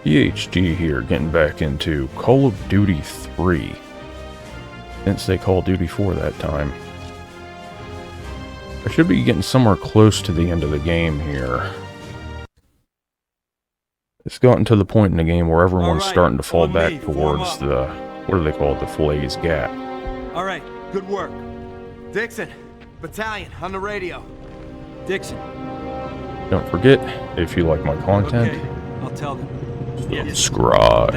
DHG here, getting back into Call of Duty 3. Didn't say Call of Duty 4 that time. I should be getting somewhere close to the end of the game here. It's gotten to the point in the game where everyone's starting to fall back towards the, what do they call it, the Flay's Gap. Alright, good work. Dixon, battalion, on the radio. Dixon. Don't forget, if you like my content, okay, I'll tell them. Subscribe.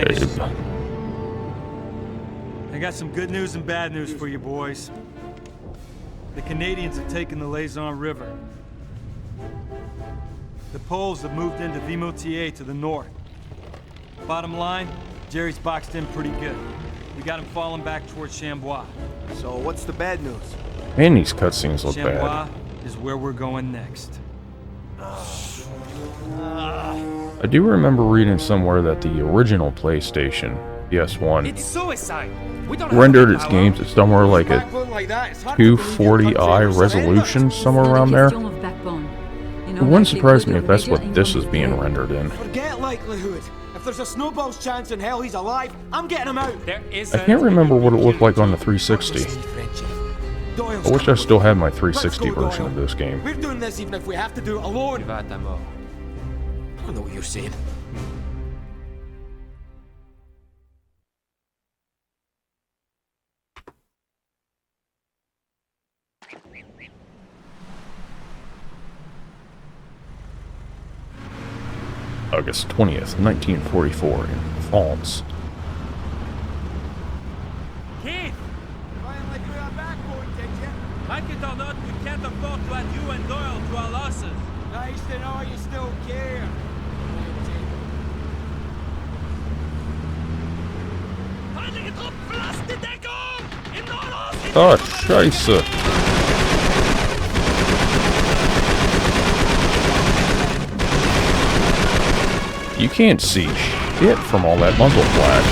I got some good news and bad news for you boys. The Canadians have taken the Laison River. The Poles have moved into Vimoutier to the north. Bottom line, Jerry's boxed in pretty good. We got him falling back towards Chambois. So what's the bad news? And these cutscenes look Chambois bad. is where we're going next. I do remember reading somewhere that the original PlayStation, PS1, It's suicide. We don't rendered have its power. games at somewhere like a 240i resolution, somewhere around there. It wouldn't surprise me if that's what this is being rendered in. Forget likelihood. If there's a snowball's chance in hell he's alive, I'm getting him out. There is I can't remember what it looked like on the 360. I wish I still had my 360 version of this game. We're doing this even if we have to do it alone. I don't know what you're saying. August 20th, 1944, in France. Keith! Finally threw our backbone, did you? Like it or not, we can't afford to add you and Doyle to our losses. Nice to know you still care. Oh, Scheiße. You can't see shit from all that muzzle flash.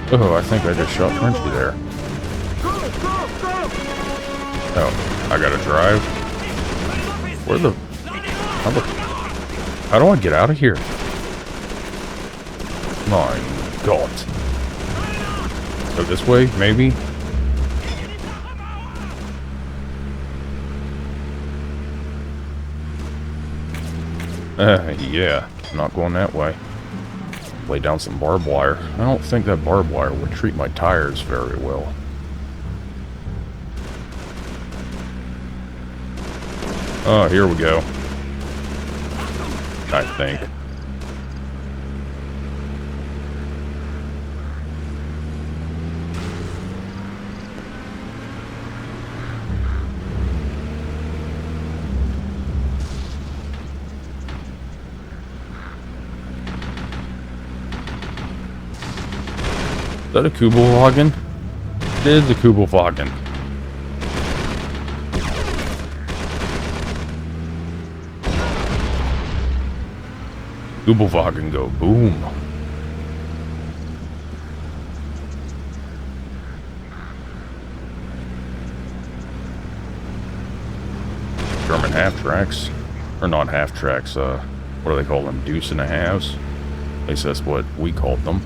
Oh, I think I just shot Frenchy there. Oh, I gotta drive? Where the... How do I get out of here? My God. Go this way, maybe? Yeah, not going that way. Lay down some barbed wire. I don't think that barbed wire would treat my tires very well. Oh, here we go. I think. Is that a Kubelwagen? It is a Kubelwagen. Kubelwagen go boom. German half-tracks. Or not half-tracks, what do they call them? Deuce and a halves? At least that's what we called them.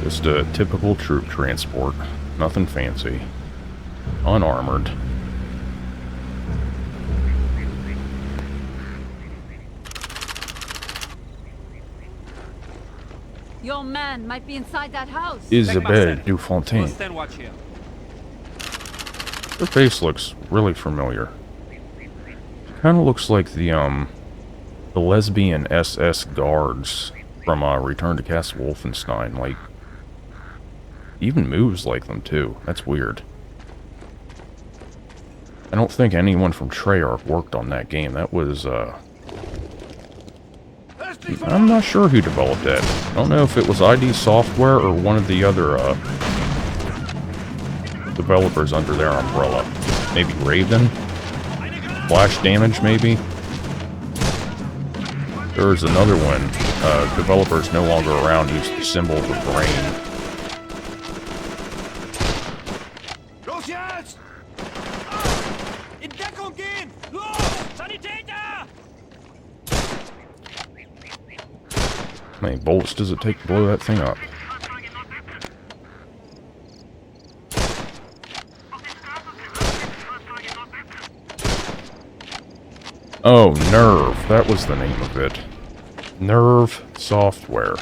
Just a typical troop transport. Nothing fancy. Unarmored. Your man might be inside that house. Isabelle Dufontaine. Stand watch here. Her face looks really familiar. Kind of looks like the lesbian SS guards from Return to Castle Wolfenstein. Like, even moves like them too. That's weird. I don't think anyone from Treyarch worked on that game. That was I'm not sure who developed that. I don't know if it was ID Software or one of the other developers under their umbrella. Maybe Raven? Flash Damage, maybe? There's another one. Developers no longer around used the symbol of the brain. Los jetzt! In Deckung gehen! Los! Sanitäter! How many bullets does it take to blow that thing up? Oh, Nerve. That was the name of it. Nerve Software.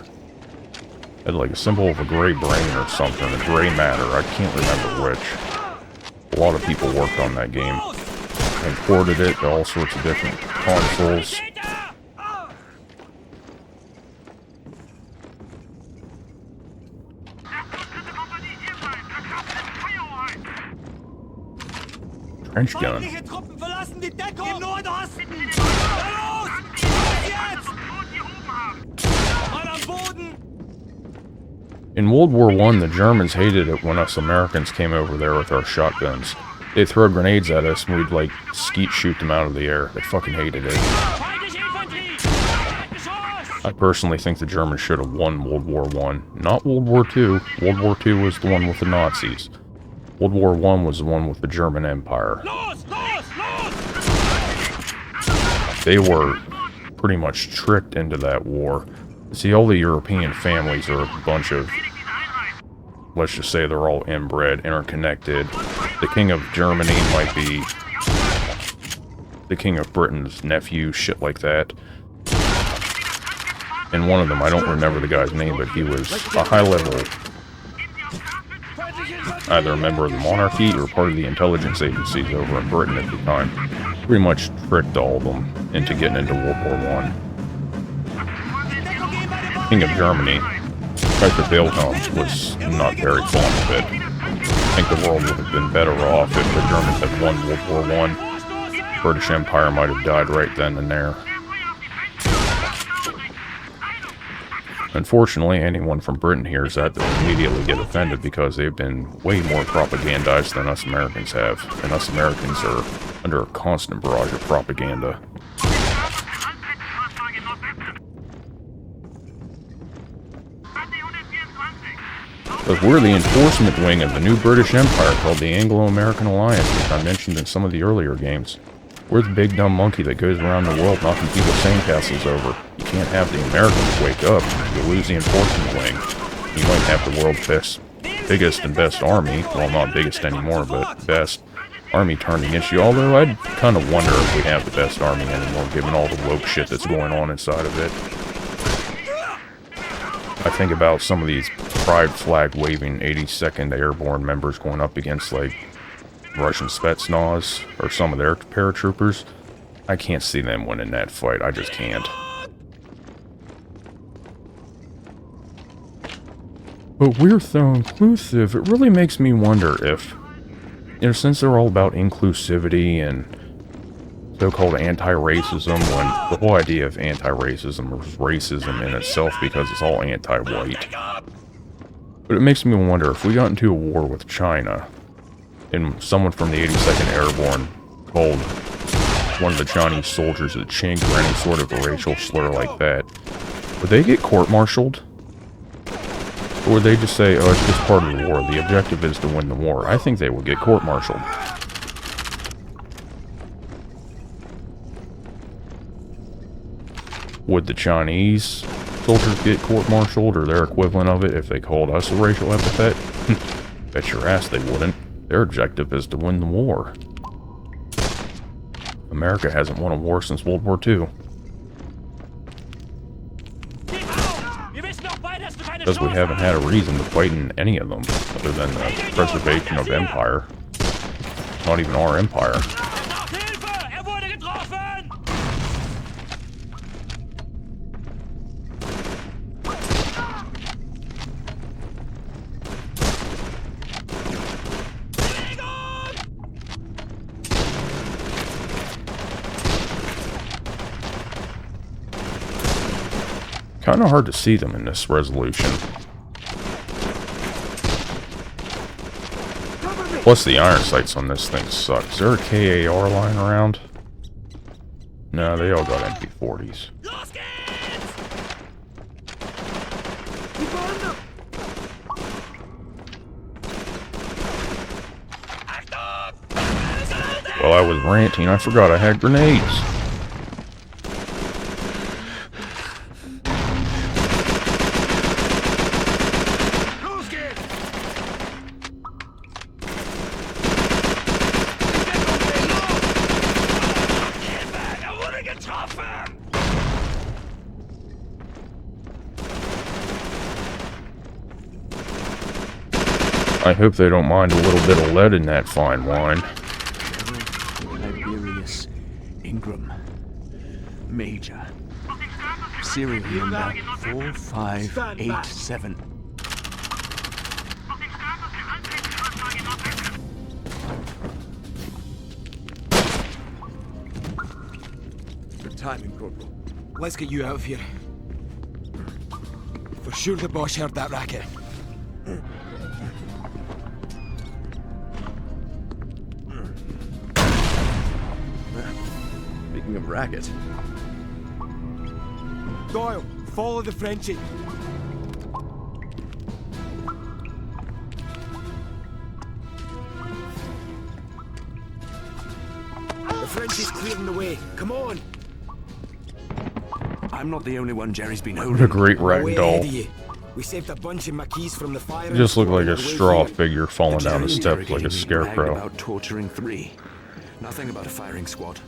Had like a symbol of a gray brain or something, a gray matter. I can't remember which. A lot of people worked on that game. And ported it to all sorts of different consoles. Trench gun. Feindliche Truppen verlassen die Deckung! Im Nordosten! Los! Jetzt! Mann am Boden! In World War I, the Germans hated it when us Americans came over there with our shotguns. They'd throw grenades at us and we'd, like, skeet shoot them out of the air. They fucking hated it. Feindliche Infantry! Beschuss! I personally think the Germans should have won World War I. Not World War II. World War II was the one with the Nazis. World War I was the one with the German Empire. Los! Los! Los! They were pretty much tricked into that war. See, all the European families are a bunch of, let's just say they're all inbred, interconnected. The King of Germany might be the King of Britain's nephew, shit like that. And one of them, I don't remember the guy's name, but he was a high-level, either a member of the monarchy or part of the intelligence agencies over in Britain at the time. Pretty much tricked all of them into getting into World War I. King of Germany, Kaiser Wilhelm, was not very fond of it. I think the world would have been better off if the Germans had won World War I. British Empire might have died right then and there. Unfortunately, anyone from Britain hears that, they'll immediately get offended because they've been way more propagandized than us Americans have. And us Americans are under a constant barrage of propaganda. Because we're the enforcement wing of the new British Empire called the Anglo-American Alliance, which I mentioned in some of the earlier games. We're the big dumb monkey that goes around the world knocking people's sandcastles over. You can't have the Americans wake up. You lose the enforcement wing. You might have the world's biggest and best army. Well, not biggest anymore, but best army turned against you. Although I'd kind of wonder if we have the best army anymore, given all the woke shit that's going on inside of it. I think about some of these pride flag waving 82nd Airborne members going up against, like, Russian Spetsnaz or some of their paratroopers. I can't see them winning that fight. I just can't. But we're so inclusive. It really makes me wonder if, you know, since they're all about inclusivity and so-called anti-racism, when the whole idea of anti-racism is racism in itself because it's all anti-white. But it makes me wonder if we got into a war with China and someone from the 82nd Airborne called one of the Chinese soldiers a chink or any sort of a racial slur like that, would they get court-martialed? Or would they just say, oh, it's just part of the war, the objective is to win the war? I think they would get court-martialed. Would the Chinese soldiers get court-martialed or their equivalent of it if they called us a racial epithet? Bet your ass they wouldn't. Their objective is to win the war. America hasn't won a war since World War II. Because we haven't had a reason to fight in any of them, other than the preservation of empire. Not even our empire. Kind of hard to see them in this resolution. Plus the iron sights on this thing suck. Is there a KAR lying around? No, they all got MP40s. While I was ranting, I forgot I had grenades. I hope they don't mind a little bit of lead in that fine wine. Tiberius Ingram, Major, serial number 4587. Good timing, Corporal. Let's get you out of here. For sure the boss heard that racket. Speaking of racket. Doyle, follow the Frenchie. The Frenchie's clearing the way. Come on. I'm not the only one Jerry's been What a holding. great Way ahead ragdoll. of you. We saved a bunch of Maquis from the fire. It just looked like a on the way straw here. figure falling down the Jerry steps like a interrogating me bragged scarecrow. about torturing 3. Nothing about a firing squad.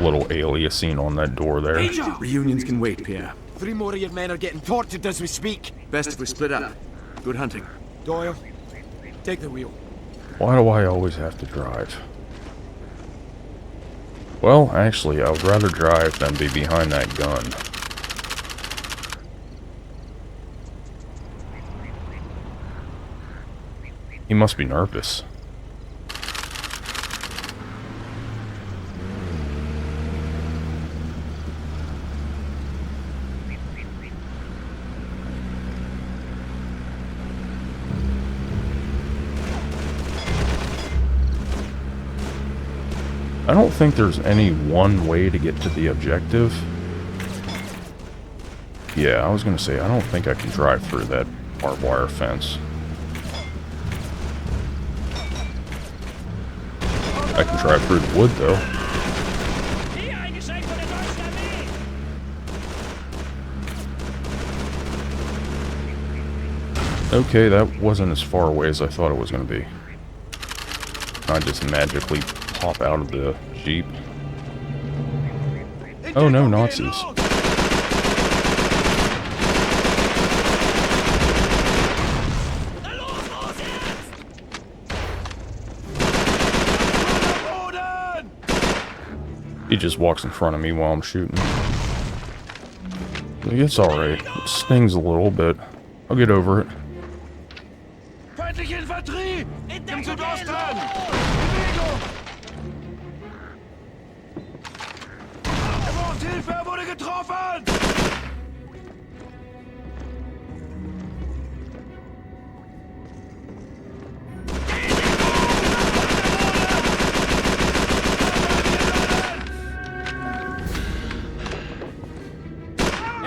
Little aliasing on that door there. Reunions can wait, Pierre. 3 more of your men are getting tortured as we speak. Best if we split up. Good hunting. Doyle, take the wheel. Why do I always have to drive? Well, actually, I would rather drive than be behind that gun. He must be nervous. I don't think there's any one way to get to the objective. Yeah, I was gonna say, I don't think I can drive through that barbed wire fence. I can drive through the wood, though. Okay, that wasn't as far away as I thought it was going to be. I just magically pop out of the Jeep. Oh no, Nazis. He just walks in front of me while I'm shooting. It's alright. It stings a little, but I'll get over it. Feindliche Infanterie! Im Südosten! Bewegung! Braucht Hilfe! Wurde getroffen!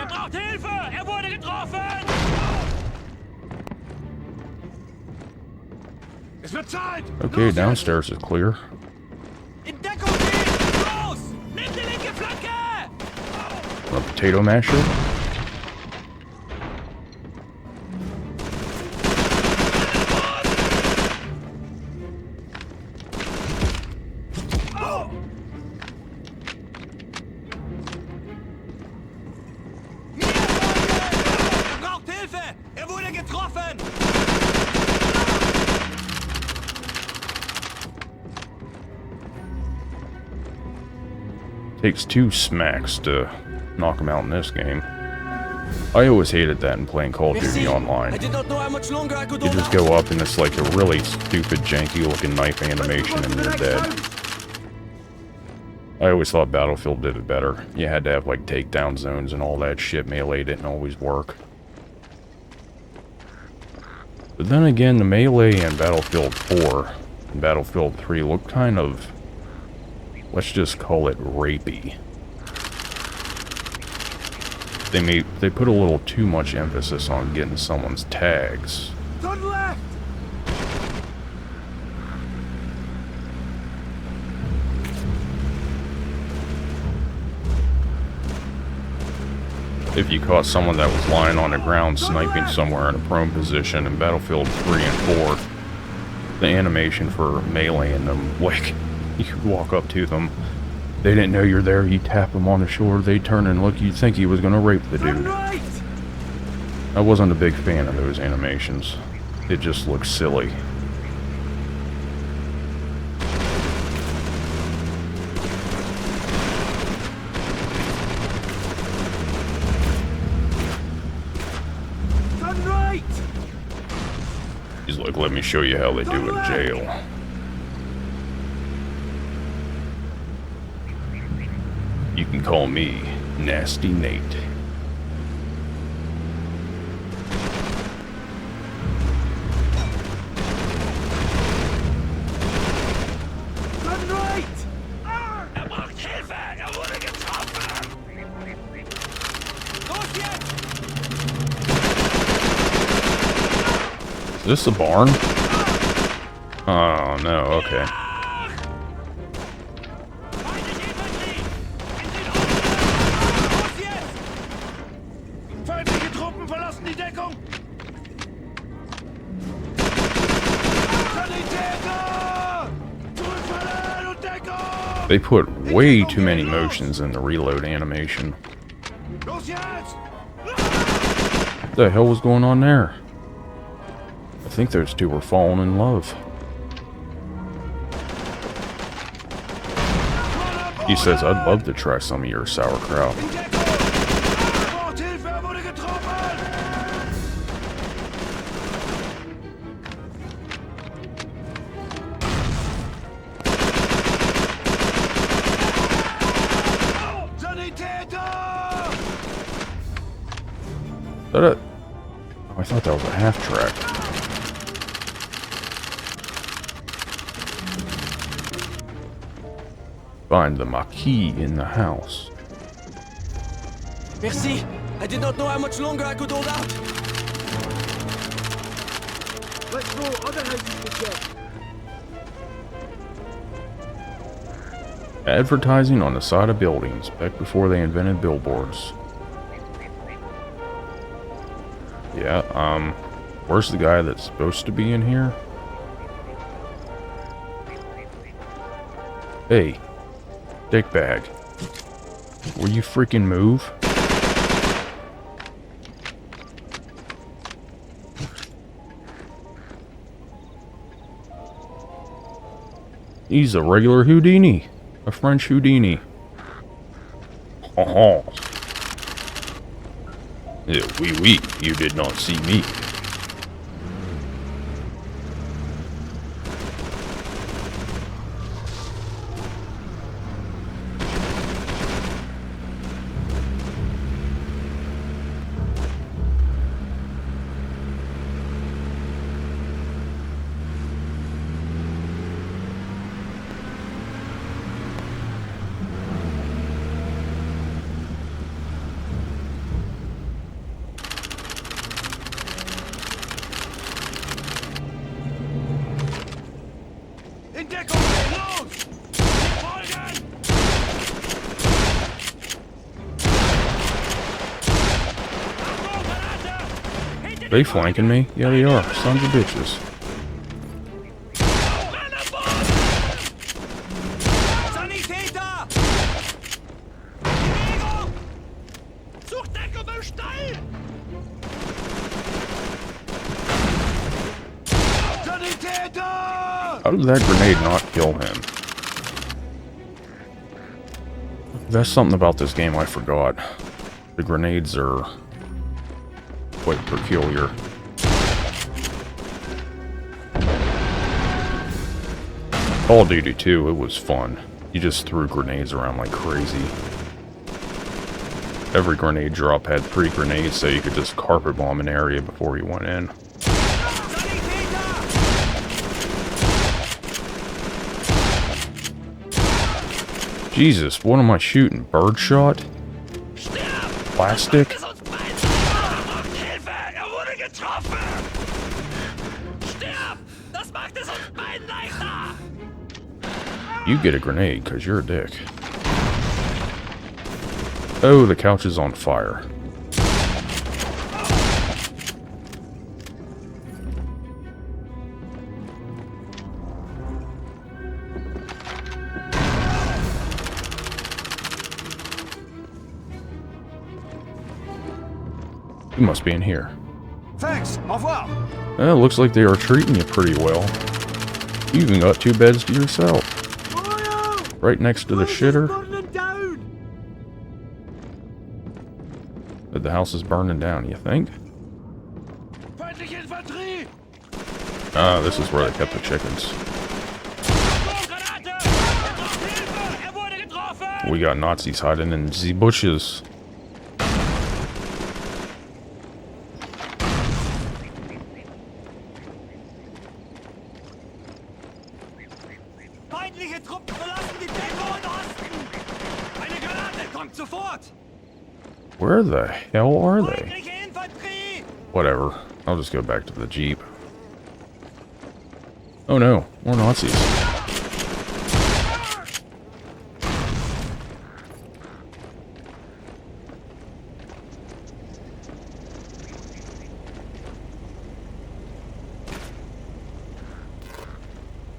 Braucht Hilfe! Wurde getroffen! Es wird Zeit! Okay, downstairs is clear. In Deckung gehen! Los! Nimm die linke Flanke! A potato masher. Er braucht Hilfe! Wurde getroffen! Takes 2 smacks to knock him out in this game. I always hated that in playing Call of Duty Online. I did not know how much longer I could You hold just out. go up and it's like a really stupid, janky looking knife animation and you're dead. I always thought Battlefield did it better. You had to have like takedown zones and all that shit. Melee didn't always work. But then again, the melee in Battlefield 4 and Battlefield 3 look kind of, let's just call it rapey. They put a little too much emphasis on getting someone's tags. Turn left! if you caught someone that was lying on the ground sniping somewhere in a prone position in Battlefield 3 and 4, the animation for meleeing them, like, you could walk up to them, they didn't know you're there, you tap them on the shoulder, they turn and look, you'd think he was gonna rape the dude. I wasn't a big fan of those animations. It just looked silly. He's like, let me show you how they do in jail. You can call me Nasty Nate. Is this a barn? Oh no, okay. Feindliche Truppen verlassen die Deckung! Sanitäter! Zurückfallen und Deckung! They put way too many motions in the reload animation. Los jetzt! What the hell was going on there? I think those two were falling in love. He says, I'd love to try some of your sauerkraut. Bordhilfe wurde getroffen! Sanitäter! Is that a... Oh, I thought that was a half track. Find the Marquis in the house. Merci. I did not know how much longer I could hold out. Let's go, other houses to check. Advertising on the side of buildings, back before they invented billboards. Yeah, where's the guy that's supposed to be in here? Hey, dickbag. Will you freaking move? He's a regular Houdini. A French Houdini. Oh, yeah, oui, you did not see me. In Deckung! Los! Folgen! They flanking me? Yeah, they are. Sons of bitches. Sanitäter! Bewegung! Sucht Deckung im Stall! Sanitäter! How did that grenade not kill him? That's something about this game I forgot. The grenades are quite peculiar. Call of Duty 2, it was fun. You just threw grenades around like crazy. Every grenade drop had 3 grenades, so you could just carpet bomb an area before you went in. Jesus, what am I shooting? Birdshot? Plastic? You get a grenade, because you're a dick. Oh, the couch is on fire. You must be in here. Thanks. Au revoir. It looks like they are treating you pretty well. You even got 2 beds to yourself. Right next to the shitter. But the house is burning down, you think? Ah, this is where they kept the chickens. We got Nazis hiding in the bushes. Feindliche Truppen verlassen die Deckung im Osten! Eine Granate, kommt sofort! Where the hell are they? Feindliche Infanterie! Whatever. I'll just go back to the Jeep. Oh no, more Nazis.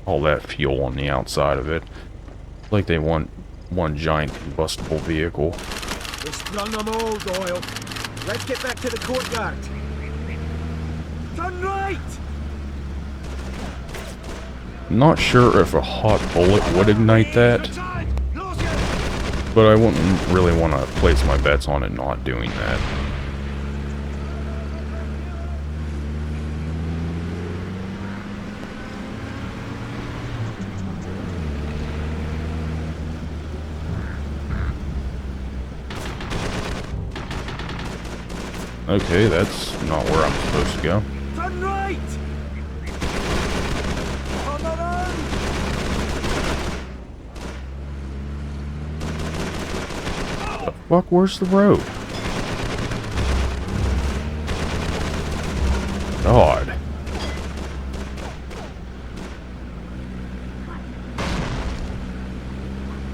All that fuel on the outside of it. Like they want one giant combustible vehicle. We sprung them all, Doyle. Let's get back to the courtyard. Turn right! Not sure if a hot bullet would ignite that, but I wouldn't really want to place my bets on it not doing that. Okay, that's not where I'm supposed to go. Turn right! On the run! The fuck, where's the road? God.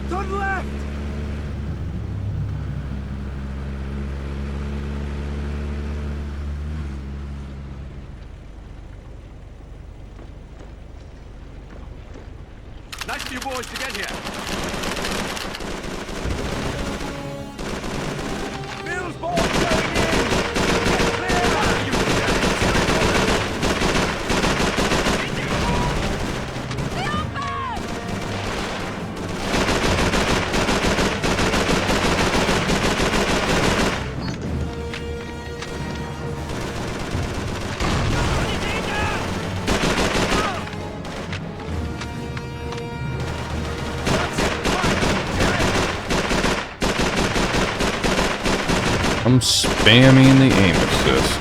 Turn left! Nice for you boys to get here. Bill's ball going in! Get clear! You I'm spamming the aim assist.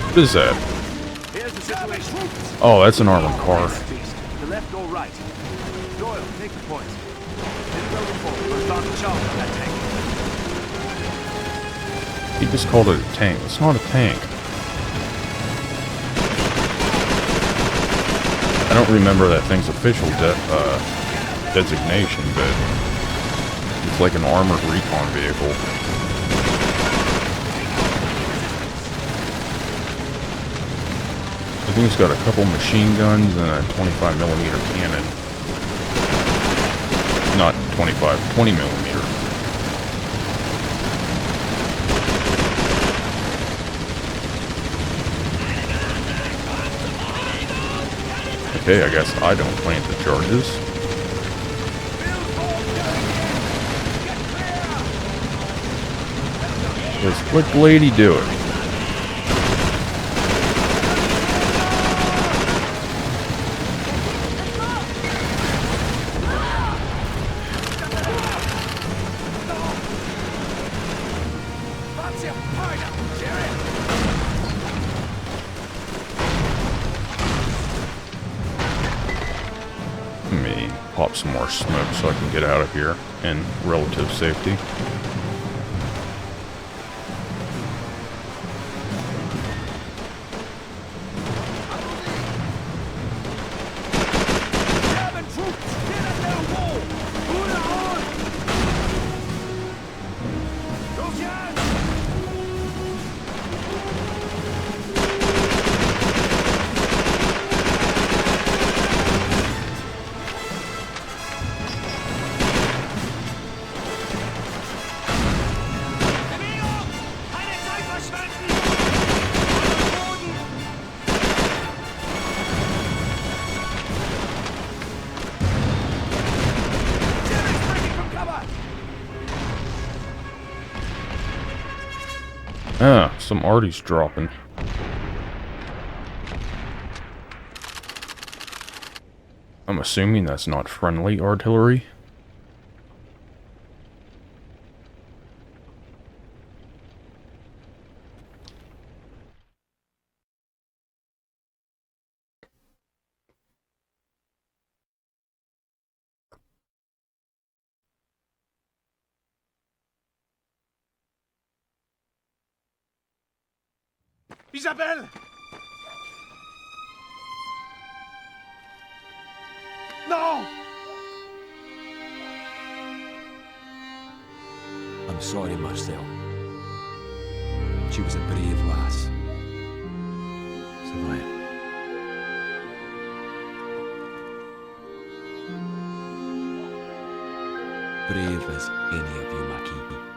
What is that? Here's the situation. Oh, that's an armored car. The left or right? Doyle, take the point. Didn't go before. We'll start the charge on that tank. He just called it a tank. It's not a tank. I don't remember that thing's official designation, but it's like an armored recon vehicle. I think it's got a couple machine guns and a 25mm cannon. Not 25, 20mm. Okay, I guess I don't plant the charges. This quick lady do it. Let me pop some more smoke so I can get out of here in relative safety. Ah, some arties dropping. I'm assuming that's not friendly artillery. Isabelle! No! I'm sorry, Marcel. She was a brave lass. Survived. Brave as any of you, Mackie.